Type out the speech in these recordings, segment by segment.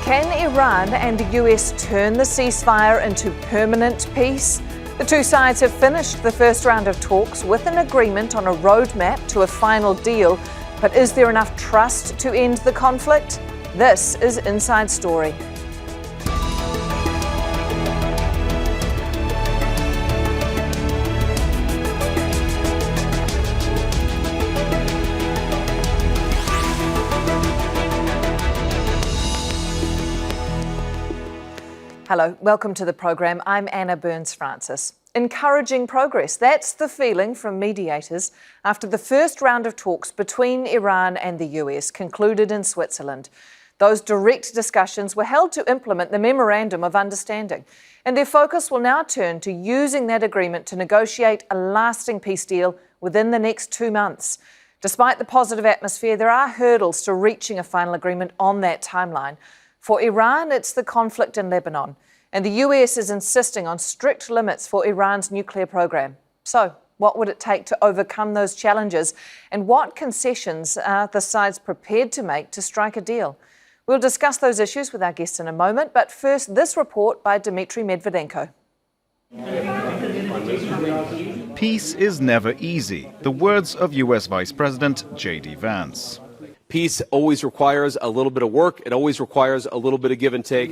Can Iran and the US turn the ceasefire into permanent peace? The two sides have finished the first round of talks with an agreement on a roadmap to a final deal. But is there enough trust to end the conflict? This is Inside Story. Hello, welcome to the program. I'm Anna Burns-Francis. Encouraging progress. That's the feeling from mediators after the first round of talks between Iran and the US concluded in Switzerland. Those direct discussions were held to implement the Memorandum of Understanding, and their focus will now turn to using that agreement to negotiate a lasting peace deal within the next 2 months. Despite the positive atmosphere, there are hurdles to reaching a final agreement on that timeline. For Iran, it's the conflict in Lebanon, and the US is insisting on strict limits for Iran's nuclear program. So, what would it take to overcome those challenges, and what concessions are the sides prepared to make to strike a deal? We'll discuss those issues with our guests in a moment, but first, this report by Dmitry Medvedenko. Peace is never easy. The words of US Vice President J.D. Vance. Peace always requires a little bit of work. It always requires a little bit of give and take.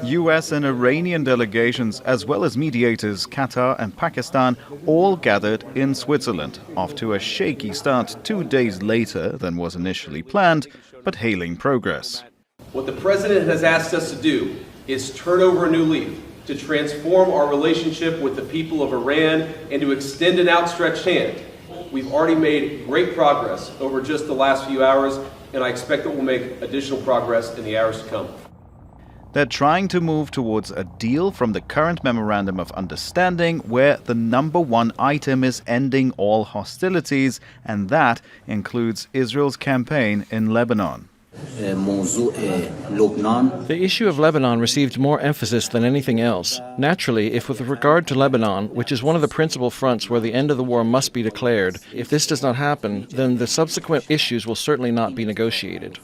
US and Iranian delegations, as well as mediators, Qatar and Pakistan, all gathered in Switzerland, off to a shaky start 2 days later than was initially planned, but hailing progress. What the president has asked us to do is turn over a new leaf, to transform our relationship with the people of Iran and to extend an outstretched hand. We've already made great progress over just the last few hours, and I expect that we'll make additional progress in the hours to come. They're trying to move towards a deal from the current Memorandum of Understanding, where the number one item is ending all hostilities, and that includes Israel's campaign in Lebanon. The issue of Lebanon received more emphasis than anything else. Naturally, if with regard to Lebanon, which is one of the principal fronts where the end of the war must be declared, if this does not happen, then the subsequent issues will certainly not be negotiated.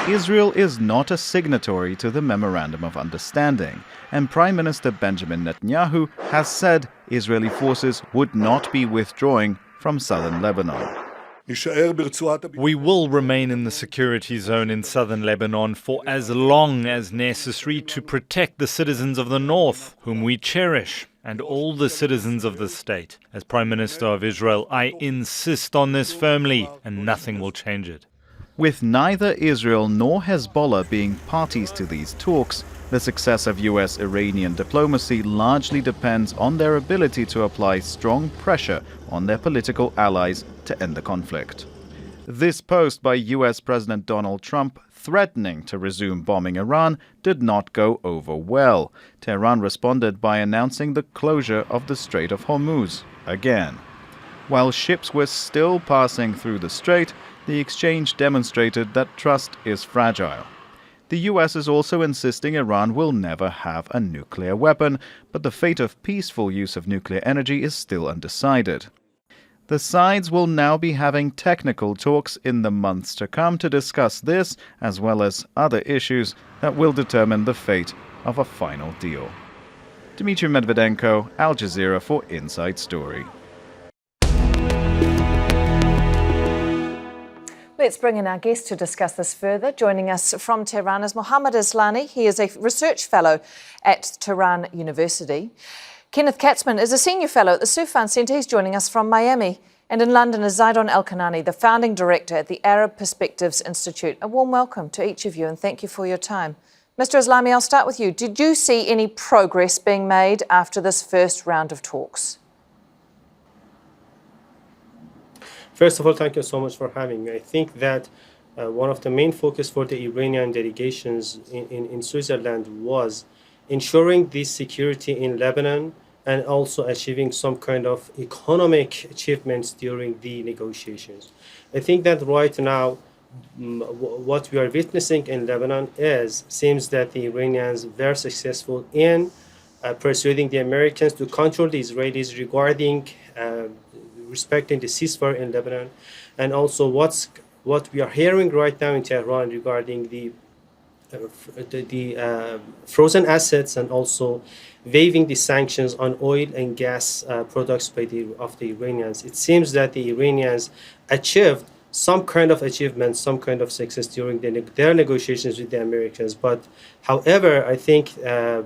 Israel is not a signatory to the Memorandum of Understanding, and Prime Minister Benjamin Netanyahu has said Israeli forces would not be withdrawing from southern Lebanon. We will remain in the security zone in southern Lebanon for as long as necessary to protect the citizens of the north, whom we cherish, and all the citizens of the state. As Prime Minister of Israel, I insist on this firmly, and nothing will change it. With neither Israel nor Hezbollah being parties to these talks, the success of US-Iranian diplomacy largely depends on their ability to apply strong pressure on their political allies to end the conflict. This post by US President Donald Trump threatening to resume bombing Iran did not go over well. Tehran responded by announcing the closure of the Strait of Hormuz again. While ships were still passing through the strait, the exchange demonstrated that trust is fragile. The US is also insisting Iran will never have a nuclear weapon, but the fate of peaceful use of nuclear energy is still undecided. The sides will now be having technical talks in the months to come to discuss this, as well as other issues that will determine the fate of a final deal. Dmitry Medvedenko, Al Jazeera for Inside Story. Let's bring in our guest to discuss this further. Joining us from Tehran is Mohammad Eslami. He is a research fellow at Tehran University. Kenneth Katzman is a senior fellow at the Soufan Centre. He's joining us from Miami. And in London is Zeidon Alkinani, the founding director at the Arab Perspectives Institute. A warm welcome to each of you and thank you for your time. Mr. Eslami, I'll start with you. Did you see any progress being made after this first round of talks? First of all, thank you so much for having me. I think that one of the main focus for the Iranian delegations in Switzerland was ensuring the security in Lebanon and also achieving some kind of economic achievements during the negotiations. I think that right now, what we are witnessing in Lebanon seems that the Iranians were successful in persuading the Americans to control the Israelis regarding respecting the ceasefire in Lebanon, and also what we are hearing right now in Tehran regarding the frozen assets and also waiving the sanctions on oil and gas products of the Iranians. It seems that the Iranians achieved some kind of achievement, some kind of success during their negotiations with the Americans. But however, I think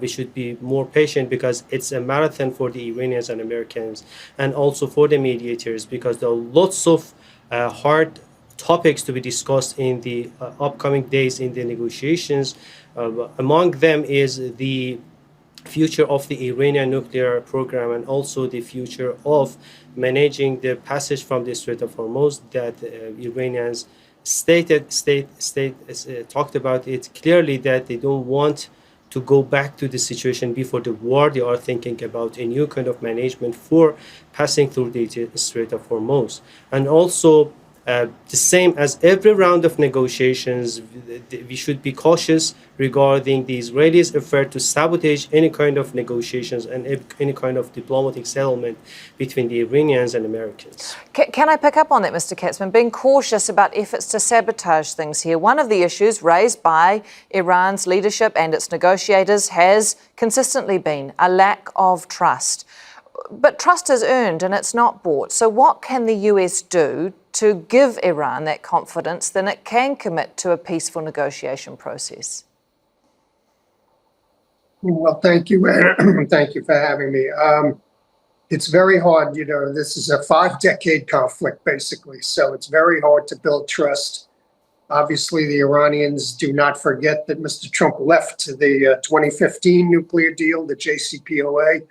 we should be more patient because it's a marathon for the Iranians and Americans and also for the mediators, because there are lots of hard topics to be discussed in the upcoming days in the negotiations. Among them is the future of the Iranian nuclear program and also the future of managing the passage from the Strait of Hormuz that Iranians talked about it clearly that they don't want to go back to the situation before the war. They are thinking about a new kind of management for passing through the Strait of Hormuz. And also the same as every round of negotiations, we should be cautious regarding the Israelis' effort to sabotage any kind of negotiations and any kind of diplomatic settlement between the Iranians and Americans. Can I pick up on that, Mr. Katzman? Being cautious about efforts to sabotage things here. One of the issues raised by Iran's leadership and its negotiators has consistently been a lack of trust. But trust is earned and it's not bought. So what can the US do to give Iran that confidence that it can commit to a peaceful negotiation process? Well, thank you. Thank you for having me. It's very hard, this is a 5-decade conflict, basically. So it's very hard to build trust. Obviously, the Iranians do not forget that Mr. Trump left the 2015 nuclear deal, the JCPOA.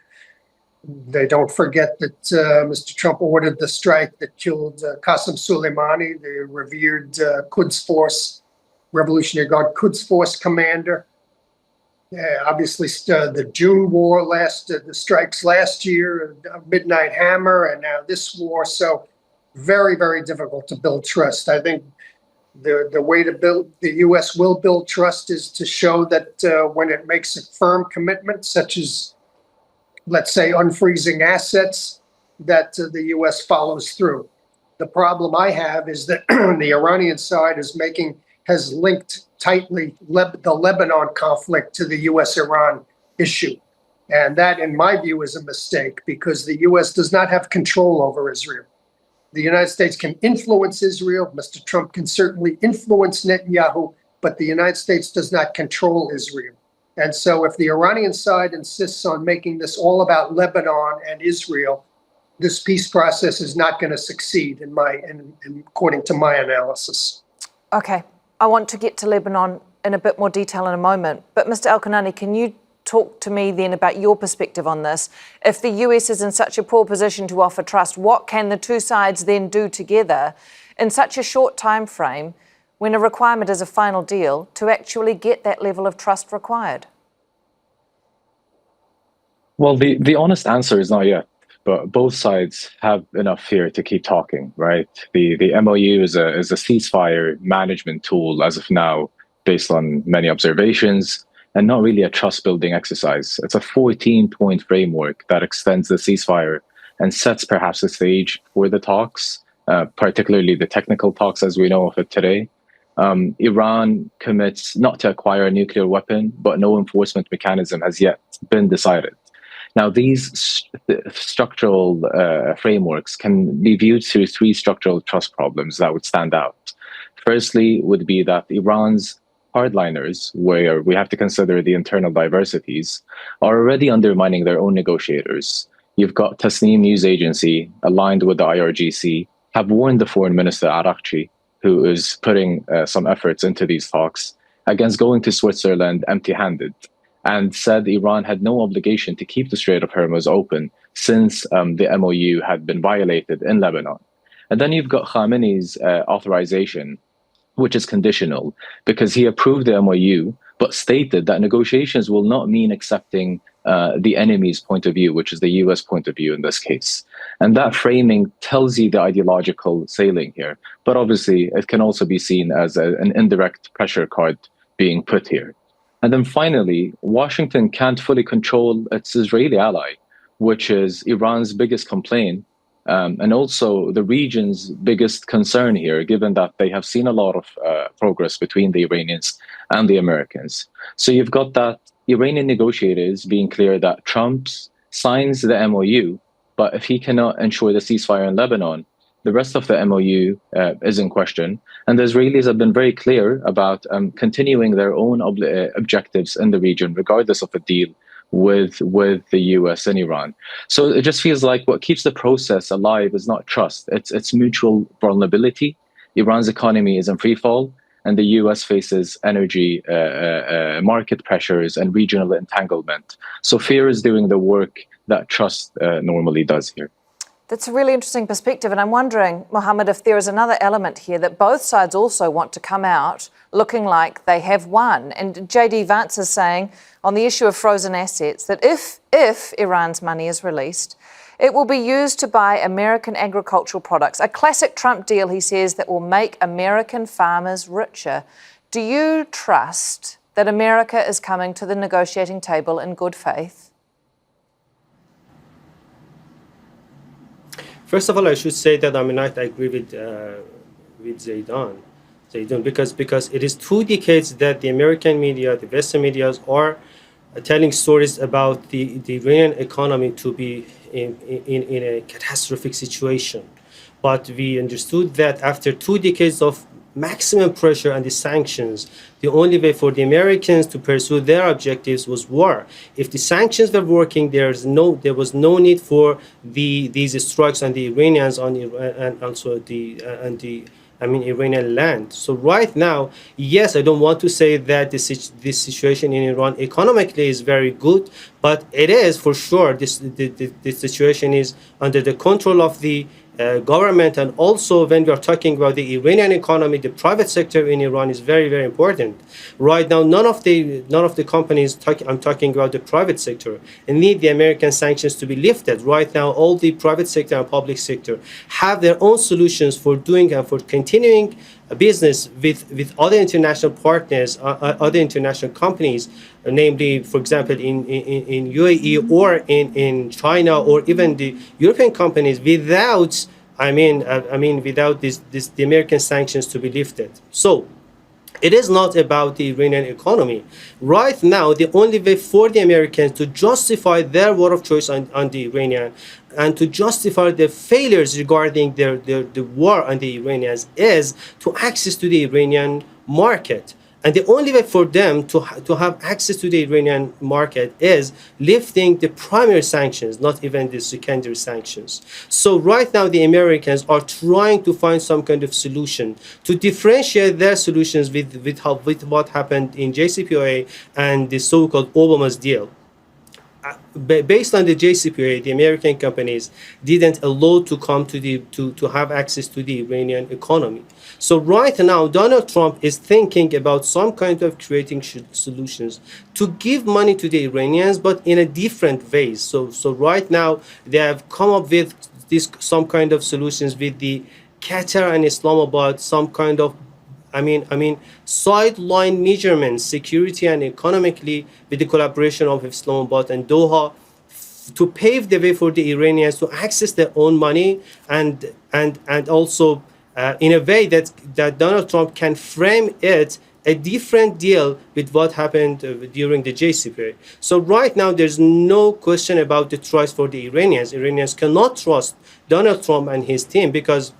They don't forget that Mr. Trump ordered the strike that killed Qasem Soleimani, the revered Quds Force, Revolutionary Guard Quds Force commander. Obviously, the June war, the strikes last year, Midnight Hammer, and now this war. So very, very difficult to build trust. I think the way to build, the U.S. will build trust is to show that when it makes a firm commitment, such as, let's say, unfreezing assets, that the U.S. follows through. The problem I have is that the Iranian side has linked tightly the Lebanon conflict to the U.S.-Iran issue. And that, in my view, is a mistake because the U.S. does not have control over Israel. The United States can influence Israel. Mr. Trump can certainly influence Netanyahu, but the United States does not control Israel. And so if the Iranian side insists on making this all about Lebanon and Israel, this peace process is not going to succeed, according to my analysis. Okay. I want to get to Lebanon in a bit more detail in a moment. But Mr. Alkinani, can you talk to me then about your perspective on this? If the US is in such a poor position to offer trust, what can the two sides then do together in such a short time frame when a requirement is a final deal to actually get that level of trust required? Well, the honest answer is not yet, but both sides have enough here to keep talking, right? The MOU is a ceasefire management tool as of now, based on many observations, and not really a trust-building exercise. It's a 14-point framework that extends the ceasefire and sets perhaps the stage for the talks, particularly the technical talks as we know of it today. Iran commits not to acquire a nuclear weapon, but no enforcement mechanism has yet been decided. Now, these structural frameworks can be viewed through three structural trust problems that would stand out. Firstly, would be that Iran's hardliners, where we have to consider the internal diversities, are already undermining their own negotiators. You've got Tasnim News Agency, aligned with the IRGC, have warned the Foreign Minister Arakchi, who is putting some efforts into these talks, against going to Switzerland empty-handed, and said Iran had no obligation to keep the Strait of Hormuz open since the MOU had been violated in Lebanon. And then you've got Khamenei's authorization, which is conditional, because he approved the MOU, but stated that negotiations will not mean accepting the enemy's point of view, which is the US point of view in this case. And that framing tells you the ideological sailing here. But obviously, it can also be seen as an indirect pressure card being put here. And then finally, Washington can't fully control its Israeli ally, which is Iran's biggest complaint And also the region's biggest concern here, given that they have seen a lot of progress between the Iranians and the Americans. So you've got that Iranian negotiators being clear that Trump signs the MOU, but if he cannot ensure the ceasefire in Lebanon, the rest of the MOU is in question. And the Israelis have been very clear about continuing their own objectives in the region, regardless of a deal with the US and Iran. So it just feels like what keeps the process alive is not trust, it's mutual vulnerability. Iran's economy is in free fall, and the US faces energy market pressures and regional entanglement. So fear is doing the work that trust normally does here. That's a really interesting perspective. And I'm wondering, Mohammad, if there is another element here that both sides also want to come out looking like they have won. And JD Vance is saying on the issue of frozen assets that if Iran's money is released, it will be used to buy American agricultural products. A classic Trump deal, he says, that will make American farmers richer. Do you trust that America is coming to the negotiating table in good faith? First of all, I should say that I agree with Zeidon, because it is 2 decades that the American media, the Western media, are telling stories about the Iranian economy to be in a catastrophic situation. But we understood that after 2 decades of maximum pressure and the sanctions, the only way for the Americans to pursue their objectives was war. If the sanctions were working, there was no need for these strikes on the Iranians and also the Iranian land. So right now, yes, I don't want to say that this situation in Iran economically is very good, but it is for sure. This situation is under the control of the government, and also when we are talking about the Iranian economy, the private sector in Iran is very, very important. Right now, none of the companies, I'm talking about the private sector, need the American sanctions to be lifted. Right now, all the private sector and public sector have their own solutions for doing and for continuing a business with other international partners, other international companies, namely, for example, in UAE or in China or even the European companies, without the American sanctions to be lifted. So it is not about the Iranian economy. Right now, the only way for the Americans to justify their war of choice on the Iranian and to justify the failures regarding the war on the Iranians is to access to the Iranian market. And the only way for them to have access to the Iranian market is lifting the primary sanctions, not even the secondary sanctions. So right now, the Americans are trying to find some kind of solution to differentiate their solutions with what happened in JCPOA and the so-called Obama's deal. Based on the JCPOA, the American companies didn't allow to come to have access to the Iranian economy. So right now, Donald Trump is thinking about some kind of creating solutions to give money to the Iranians, but in a different way. So right now, they have come up with some kind of solutions with the Qatar and Islamabad, some kind of sideline measurements, security and economically, with the collaboration of Islamabad and Doha, to pave the way for the Iranians to access their own money and also in a way that Donald Trump can frame it a different deal with what happened during the JCPOA. So right now, there's no question about the trust for the Iranians. Iranians cannot trust Donald Trump and his team because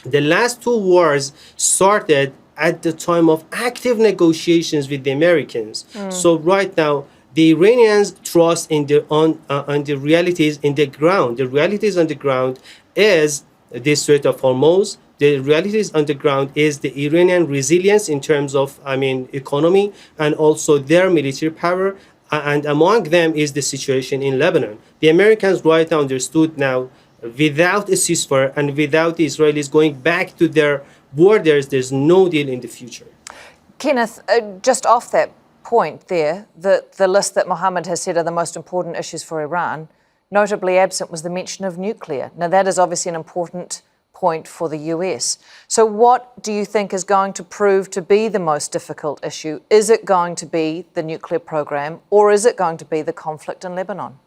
the last 2 wars started at the time of active negotiations with the Americans. So right now, the Iranians trust on the realities in the ground. The realities on the ground is the Strait of Hormuz. The realities on the ground is the Iranian resilience in terms of, economy and also their military power. And among them is the situation in Lebanon. The Americans right now understood now, without a ceasefire and without the Israelis going back to their borders, there's no deal in the future. Kenneth, just off that point there, the list that Mohammad has said are the most important issues for Iran, notably absent was the mention of nuclear. Now, that is obviously an important point for the US. So what do you think is going to prove to be the most difficult issue? Is it going to be the nuclear program, or is it going to be the conflict in Lebanon?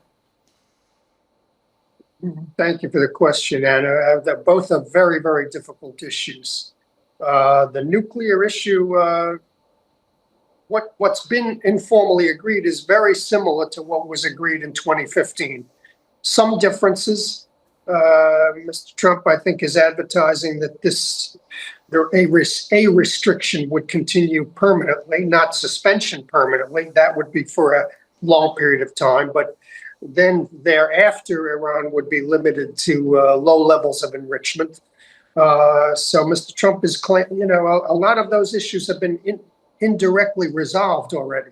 Thank you for the question, Anna. They're both are very, very difficult issues. The nuclear issue, what's been informally agreed is very similar to what was agreed in 2015. Some differences. Mr. Trump, I think, is advertising that a restriction would continue permanently, not suspension permanently. That would be for a long period of time, but then thereafter, Iran would be limited to low levels of enrichment. So Mr. Trump is claiming, a lot of those issues have been indirectly resolved already,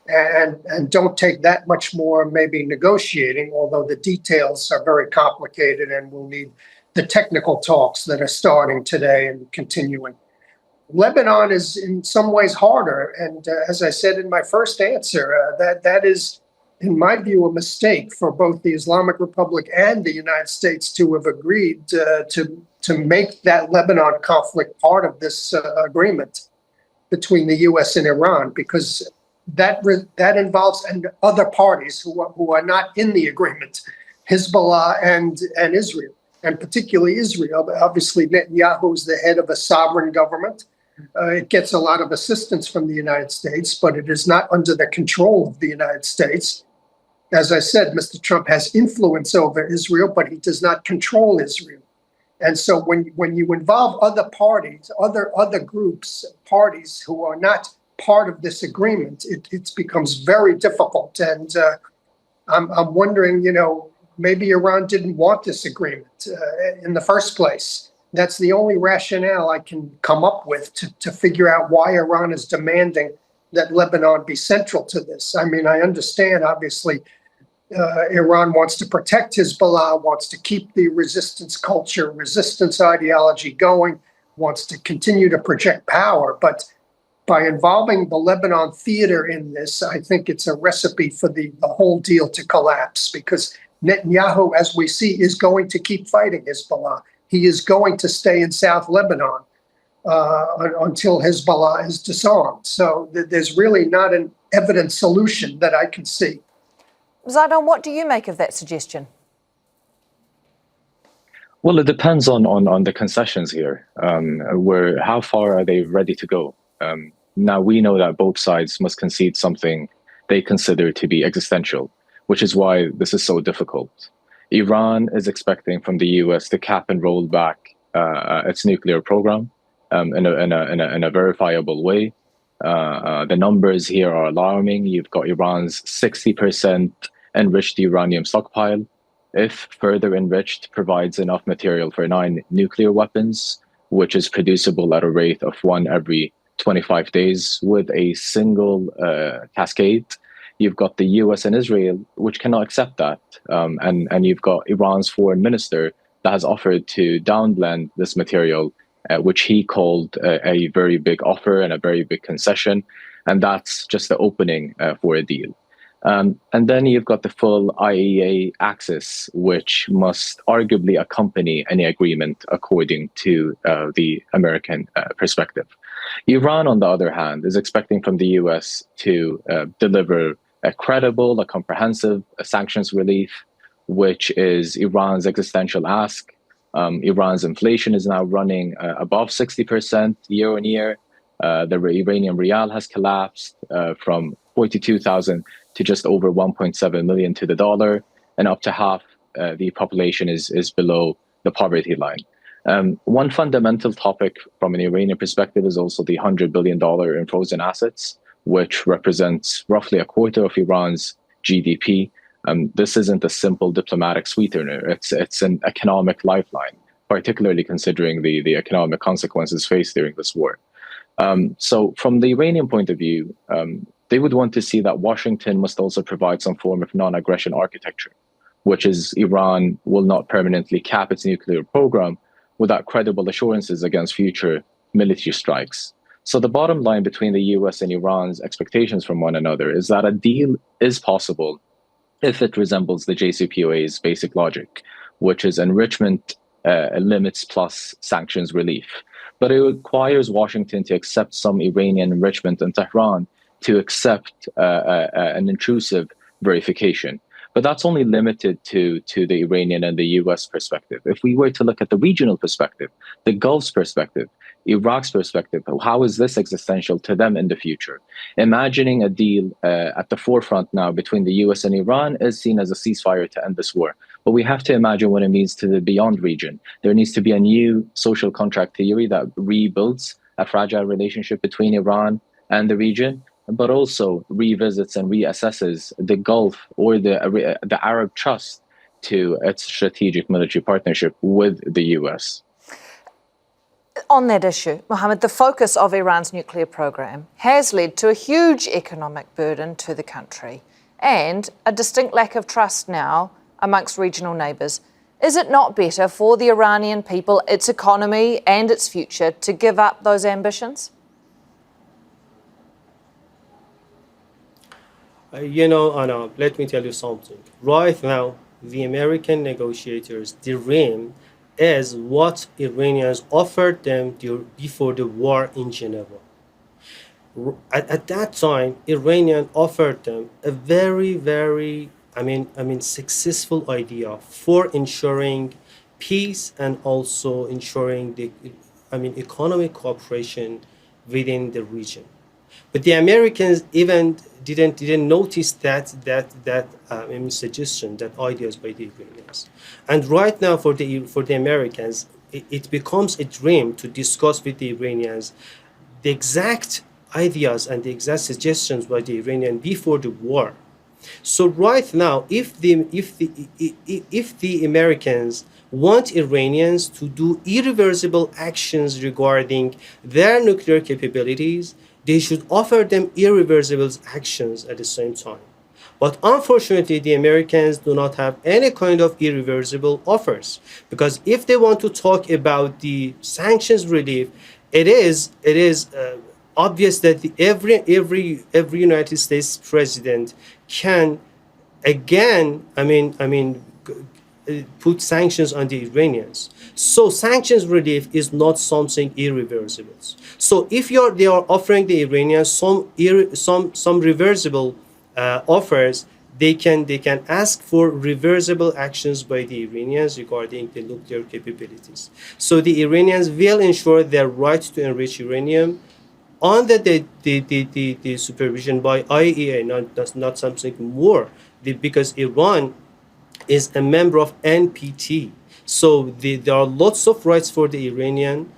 and don't take that much more maybe negotiating, although the details are very complicated and will need the technical talks that are starting today and continuing. Lebanon is in some ways harder, and as I said in my first answer, that is, in my view, a mistake for both the Islamic Republic and the United States to have agreed to make that Lebanon conflict part of this agreement between the U.S. and Iran, because that involves other parties who are not in the agreement, Hezbollah and Israel, and particularly Israel. Obviously, Netanyahu is the head of a sovereign government. It gets a lot of assistance from the United States, but it is not under the control of the United States. As I said, Mr. Trump has influence over Israel, but he does not control Israel. And so when you involve other parties, other groups, parties who are not part of this agreement, it becomes very difficult. And I'm wondering, maybe Iran didn't want this agreement in the first place. That's the only rationale I can come up with to figure out why Iran is demanding that Lebanon be central to this. I mean, I understand, obviously, Iran wants to protect Hezbollah, wants to keep the resistance culture, resistance ideology going, wants to continue to project power. But by involving the Lebanon theater in this, I think it's a recipe for the whole deal to collapse, because Netanyahu, as we see, is going to keep fighting Hezbollah. He is going to stay in South Lebanon until Hezbollah is disarmed. So there's really not an evident solution that I can see. Zeidon, what do you make of that suggestion? Well, it depends on the concessions here. How far are they ready to go? Now, we know that both sides must concede something they consider to be existential, which is why this is so difficult. Iran is expecting from the US to cap and roll back its nuclear program in a verifiable way. The numbers here are alarming. You've got Iran's 60% enriched uranium stockpile. If further enriched, provides enough material for 9 nuclear weapons, which is producible at a rate of 1 every 25 days with a single cascade. You've got the US and Israel, which cannot accept that. And you've got Iran's foreign minister that has offered to downblend this material, which he called a very big offer and a very big concession. And that's just the opening for a deal. And then you've got the full IAEA axis, which must arguably accompany any agreement according to the American perspective. Iran, on the other hand, is expecting from the US to deliver a credible, a comprehensive sanctions relief, which is Iran's existential ask. Iran's inflation is now running above 60% year on year. The Iranian rial has collapsed from 42,000 to just over 1.7 million to the dollar, and up to half the population is below the poverty line. One fundamental topic from an Iranian perspective is also the $100 billion in frozen assets, which represents roughly a quarter of Iran's GDP. This isn't a simple diplomatic sweetener. It's an economic lifeline, particularly considering the economic consequences faced during this war. So from the Iranian point of view, they would want to see that Washington must also provide some form of non-aggression architecture, which is Iran will not permanently cap its nuclear program without credible assurances against future military strikes. So the bottom line between the US and Iran's expectations from one another is that a deal is possible if it resembles the JCPOA's basic logic, which is enrichment limits plus sanctions relief. But it requires Washington to accept some Iranian enrichment and Tehran to accept an intrusive verification. But that's only limited to the Iranian and the US perspective. If we were to look at the regional perspective, the Gulf's perspective, Iraq's perspective, how is this existential to them in the future? Imagining a deal at the forefront now between the US and Iran is seen as a ceasefire to end this war. But we have to imagine what it means to the beyond region. There needs to be a new social contract theory that rebuilds a fragile relationship between Iran and the region, but also revisits and reassesses the Gulf or the Arab trust to its strategic military partnership with the US. On that issue, Mohammad, the focus of Iran's nuclear program has led to a huge economic burden to the country and a distinct lack of trust now amongst regional neighbours. Is it not better for the Iranian people, its economy and its future to give up those ambitions? Anna, let me tell you something. Right now, the American negotiators' dream is what Iranians offered them before the war in Geneva. At that time, Iranian offered them a very, successful idea for ensuring peace and also ensuring the, economic cooperation within the region. But the Americans even didn't notice that suggestion, that ideas by the Iranians. And right now, for the Americans, it becomes a dream to discuss with the Iranians the exact ideas and the exact suggestions by the Iranian before the war. So right now, if the Americans want Iranians to do irreversible actions regarding their nuclear capabilities, they should offer them irreversible actions at the same time. But unfortunately, the Americans do not have any kind of irreversible offers, because if they want to talk about the sanctions relief, it is obvious that every United States president can again, put sanctions on the Iranians. So sanctions relief is not something irreversible. So if they are offering the Iranians some reversible offers, they can ask for reversible actions by the Iranians regarding the nuclear capabilities. So the Iranians will ensure their right to enrich uranium under the supervision by IAEA, not something more, because Iran is a member of NPT. So there are lots of rights for the Iranian,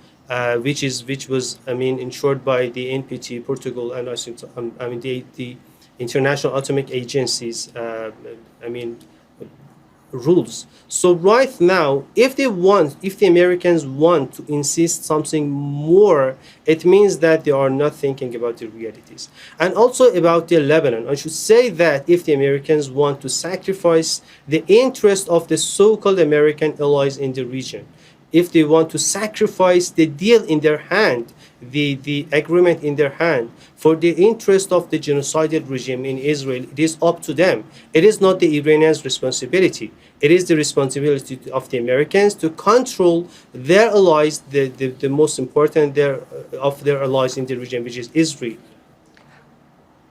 which was ensured by the NPT, Portugal, and I think the International Atomic Agency's rules. So right now, if the Americans want to insist something more, it means that they are not thinking about the realities. And also about the Lebanon, I should say that if the Americans want to sacrifice the interest of the so-called American allies in the region, if they want to sacrifice the deal in their hand, the agreement in their hand, for the interest of the genocidal regime in Israel, it is up to them. It is not the Iranians' responsibility. It is the responsibility of the Americans to control their allies, the most important of their allies in the region, which is Israel.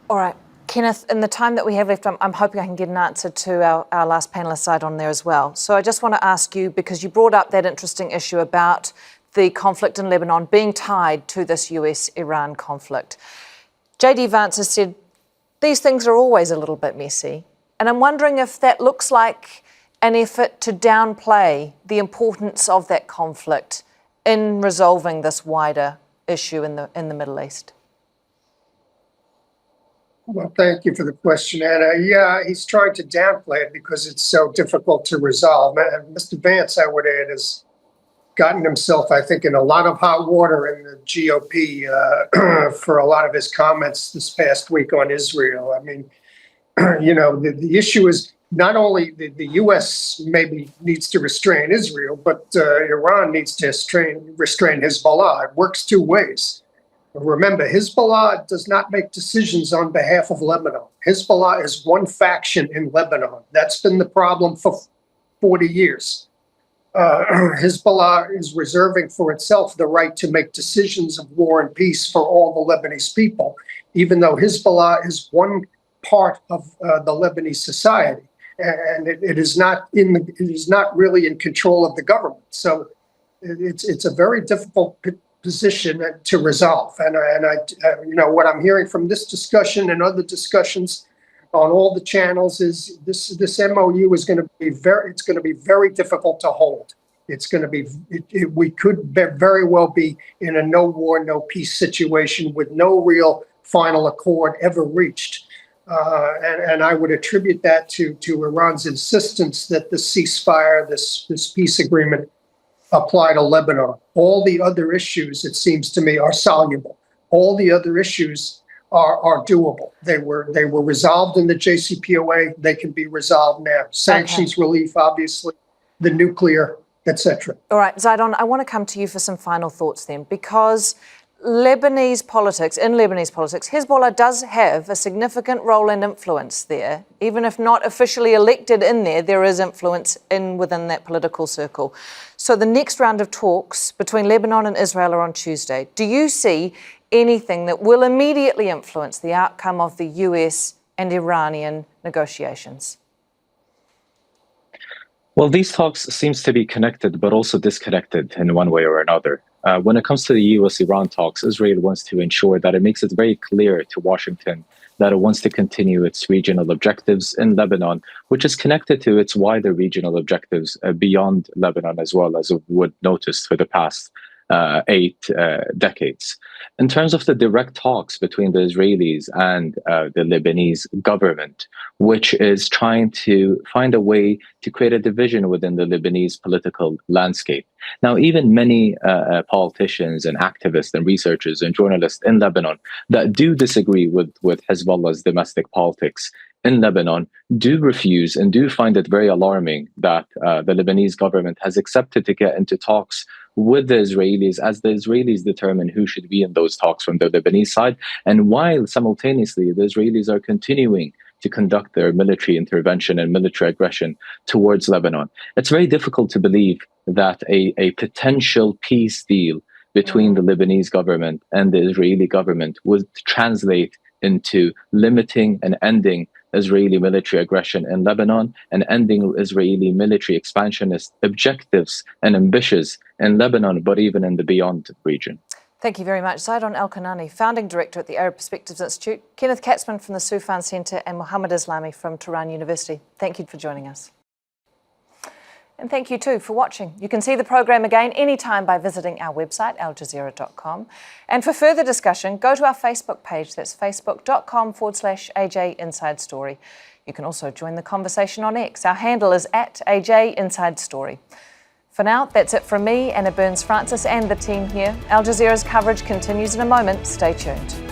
All right. Kenneth, in the time that we have left, I'm hoping I can get an answer to our last panellist Zeidon there as well. So I just want to ask you, because you brought up that interesting issue about the conflict in Lebanon being tied to this US-Iran conflict. JD Vance has said these things are always a little bit messy. And I'm wondering if that looks like an effort to downplay the importance of that conflict in resolving this wider issue in the Middle East. Well, thank you for the question, Anna. Yeah, he's trying to downplay it because it's so difficult to resolve. Mr. Vance, I would add, has gotten himself, I think, in a lot of hot water in the GOP for a lot of his comments this past week on Israel. I mean, the issue is not only the U.S. maybe needs to restrain Israel, but Iran needs to restrain Hezbollah. It works two ways. Remember, Hezbollah does not make decisions on behalf of Lebanon. Hezbollah is one faction in Lebanon. That's been the problem for 40 years. Hezbollah is reserving for itself the right to make decisions of war and peace for all the Lebanese people, even though Hezbollah is one part of the Lebanese society. and it is not really in control of the government. So it's a very difficult position to resolve. And I what I'm hearing from this discussion and other discussions on all the channels is this MOU is going to be very difficult to hold. It's going to be we could very well be in a no war, no peace situation with no real final accord ever reached. And I would attribute that to Iran's insistence that the ceasefire, this peace agreement, apply to Lebanon. All the other issues, it seems to me, are soluble. All the other issues are doable. They were resolved in the JCPOA. They can be resolved now. Sanctions relief, obviously, the nuclear, etc. All right, Zeidon, I want to come to you for some final thoughts then, because Lebanese politics, Hezbollah does have a significant role and influence there. Even if not officially elected in there is influence within that political circle. So the next round of talks between Lebanon and Israel are on Tuesday. Do you see anything that will immediately influence the outcome of the US and Iranian negotiations? Well, these talks seems to be connected, but also disconnected in one way or another. When it comes to the US-Iran talks, Israel wants to ensure that it makes it very clear to Washington that it wants to continue its regional objectives in Lebanon, which is connected to its wider regional objectives beyond Lebanon, as well, as it would notice for the past 8 decades. In terms of the direct talks between the Israelis and the Lebanese government, which is trying to find a way to create a division within the Lebanese political landscape. Now, even many politicians and activists and researchers and journalists in Lebanon that do disagree with Hezbollah's domestic politics in Lebanon do refuse and do find it very alarming that the Lebanese government has accepted to get into talks with the Israelis, as the Israelis determine who should be in those talks from the Lebanese side, and while simultaneously the Israelis are continuing to conduct their military intervention and military aggression towards Lebanon. It's very difficult to believe that a potential peace deal between the Lebanese government and the Israeli government would translate into limiting and ending Israeli military aggression in Lebanon and ending Israeli military expansionist objectives and ambitions in Lebanon, but even in the beyond region. Thank you very much. Zeidon Alkinani, Founding Director at the Arab Perspectives Institute, Kenneth Katzman from the Soufan Centre, and Mohammad Eslami from Tehran University. Thank you for joining us. And thank you too for watching. You can see the program again anytime by visiting our website, aljazeera.com. And for further discussion, go to our Facebook page. That's facebook.com/AJ Inside Story. You can also join the conversation on X. Our handle is @AJ Inside Story. For now, that's it from me, Anna Burns-Francis, and the team here. Al Jazeera's coverage continues in a moment. Stay tuned.